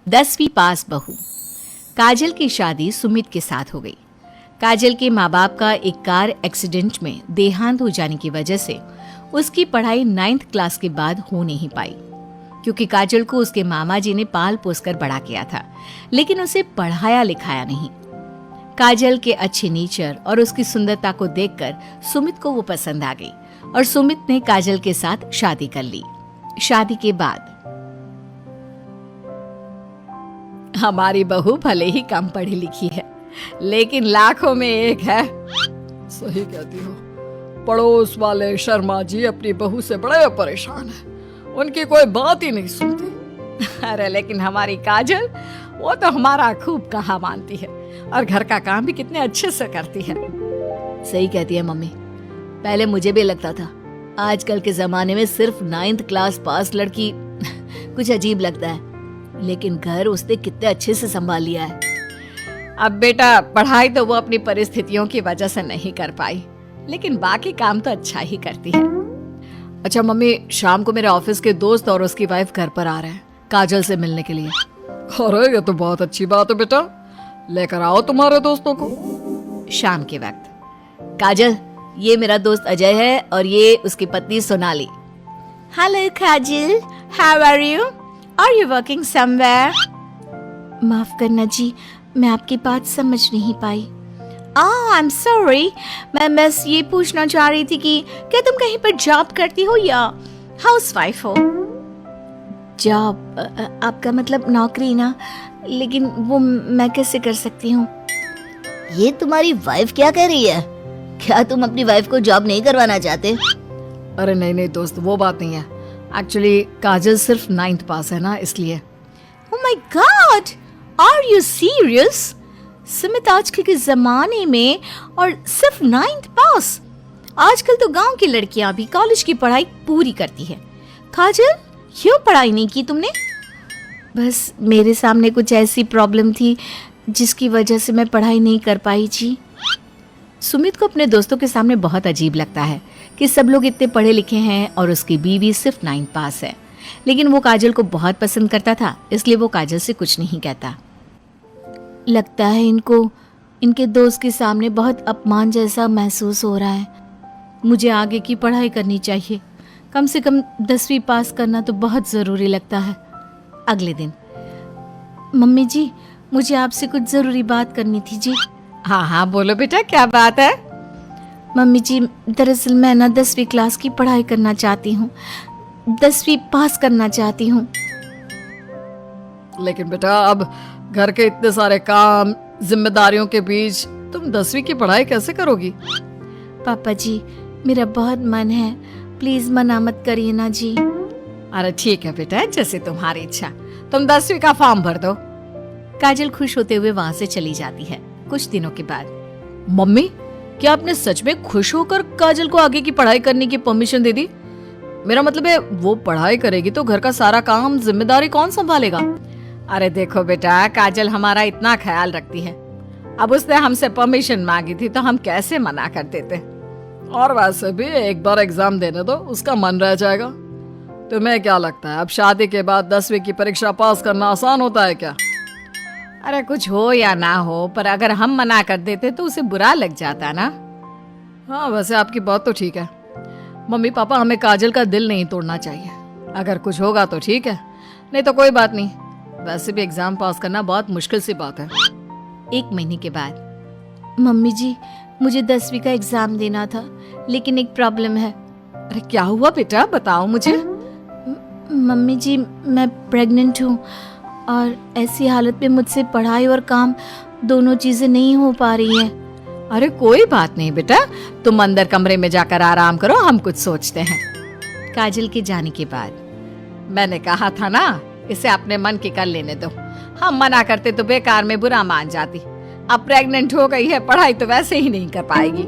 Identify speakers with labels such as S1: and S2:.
S1: 10वीं पास बहू। काजल की शादी सुमित के साथ हो गई। काजल के माँ बाप का एक कार एक्सीडेंट में देहांत हो जाने की वजह से उसकी पढ़ाई 9th क्लास के बाद हो नहीं पाई, क्योंकि काजल को उसके मामा जी ने पाल पोस कर बड़ा किया था, लेकिन उसे पढ़ाया लिखाया नहीं। काजल के अच्छे नेचर और उसकी सुंदरता को देखकर सुमित को वो पसंद आ गई और सुमित ने काजल के साथ शादी कर ली। शादी के बाद हमारी बहू भले ही कम पढ़ी लिखी है, लेकिन लाखों में एक है।
S2: सही कहती हो। पड़ोस वाले शर्मा जी अपनी बहू से बड़े परेशान हैं। उनकी कोई बात ही नहीं सुनती।
S1: अरे लेकिन हमारी काजल, वो तो हमारा खूब कहा मानती है और घर का काम भी कितने अच्छे से करती है।
S3: सही कहती है मम्मी। पहले मुझे भी लगता था, आजकल के जमाने में सिर्फ 9th क्लास पास लड़की कुछ अजीब लगता है, लेकिन घर उसने कितने अच्छे से संभाल लिया है।
S1: अब बेटा, पढ़ाई तो वो अपनी परिस्थितियों की वजह से नहीं कर पाई, लेकिन बाकी काम तो अच्छा ही करती है।
S2: अच्छा मम्मी, शाम को मेरे ऑफिस के दोस्त और उसकी वाइफ घर पर आ रहे हैं काजल से मिलने के लिए। अरे ये तो बहुत अच्छी बात है बेटा, लेकर आओ तुम्हारे दोस्तों को।
S1: शाम के वक्त
S3: काजल, ये मेरा दोस्त अजय है और ये उसकी पत्नी Sonali.
S1: Hello Kajal, how are you? Are you working somewhere? माफ करना जी, मैं आपकी बात समझ नहीं पाई। आई एम सॉरी, मैं बस ये पूछना चाह रही थी कि क्या तुम कहीं पर जॉब करती हो या हाउसवाइफ हो?
S3: जॉब? आपका मतलब नौकरी ना, लेकिन वो मैं कैसे कर सकती हूँ? ये तुम्हारी वाइफ क्या कह रही है? क्या तुम अपनी वाइफ को जॉब नहीं करवाना चाहते?
S2: अरे नहीं दोस्त, वो बात नहीं है। एक्चुअली काजल सिर्फ 9th पास है ना, इसलिए।
S1: Oh my God, are you serious? Sumit आजकल के जमाने में और सिर्फ 9th पास? आजकल तो गांव की लड़कियां भी कॉलेज की पढ़ाई पूरी करती है। काजल, क्यों पढ़ाई नहीं की तुमने?
S3: बस मेरे सामने कुछ ऐसी प्रॉब्लम थी जिसकी वजह से मैं पढ़ाई नहीं कर पाई जी।
S1: सुमित को अपने दोस्तों के सामने बहुत अजीब लगता है कि सब लोग इतने पढ़े लिखे हैं और उसकी बीवी सिर्फ 9th पास है, लेकिन वो काजल को बहुत पसंद करता था, इसलिए वो काजल से कुछ नहीं कहता।
S3: लगता है इनको इनके दोस्त के सामने बहुत अपमान जैसा महसूस हो रहा है।
S1: मुझे आगे की पढ़ाई करनी चाहिए, कम से कम 10वीं पास करना तो बहुत ज़रूरी लगता है। अगले दिन,
S3: मम्मी जी, मुझे आपसे कुछ ज़रूरी बात करनी थी जी।
S1: हाँ बोलो बेटा, क्या बात है?
S3: मम्मी जी, दरअसल मैं ना 10वीं क्लास की पढ़ाई करना चाहती हूँ, 10वीं पास करना चाहती हूँ।
S2: लेकिन बेटा, अब घर के इतने सारे काम, जिम्मेदारियों के बीच तुम 10वीं की पढ़ाई कैसे करोगी?
S3: पापा जी, मेरा बहुत मन है, प्लीज मना मत करिए ना जी।
S1: अरे ठीक है बेटा, जैसे तुम्हारी इच्छा, तुम 10वीं का फॉर्म भर दो। काजल खुश होते हुए वहां से चली जाती है। कुछ दिनों के बाद,
S2: मम्मी, क्या आपने सच में खुश होकर काजल को आगे की पढ़ाई करने की परमिशन दे दी? मेरा मतलब है, वो पढ़ाई करेगी तो घर का सारा काम, जिम्मेदारी कौन संभालेगा?
S1: अरे देखो बेटा, काजल हमारा इतना ख्याल रखती है, अब उसने हमसे परमिशन मांगी थी तो हम कैसे मना कर देते।
S2: और वैसे भी एक बार एग्जाम देने दो, उसका मन रह जाएगा। तुम्हें क्या लगता है, अब शादी के बाद 10वीं की परीक्षा पास करना आसान होता है क्या?
S1: अरे कुछ हो या ना हो, पर अगर हम मना कर देते तो उसे बुरा लग जाता ना।
S2: हाँ, वैसे आपकी बात तो ठीक है। मम्मी पापा, हमें काजल का दिल नहीं तोड़ना चाहिए। अगर कुछ होगा तो ठीक है, नहीं तो कोई बात नहीं। वैसे भी एग्जाम पास करना बहुत मुश्किल सी बात है।
S1: 1 महीने के बाद,
S3: मम्मी जी, मुझे 10वीं का एग्जाम देना था, लेकिन एक प्रॉब्लम है।
S1: अरे क्या हुआ बेटा, बताओ मुझे।
S3: मम्मी जी, मैं प्रेग्नेंट हूँ और ऐसी हालत में मुझसे पढ़ाई और काम दोनों चीजें नहीं हो पा रही है।
S1: अरे कोई बात नहीं बेटा, तुम अंदर कमरे में जाकर आराम करो, हम कुछ सोचते हैं। काजल के जाने के बाद, मैंने कहा था ना, इसे अपने मन की कर लेने दो। हम मना करते तो बेकार में बुरा मान जाती। अब प्रेग्नेंट हो गई है, पढ़ाई तो वैसे ही नहीं कर पाएगी।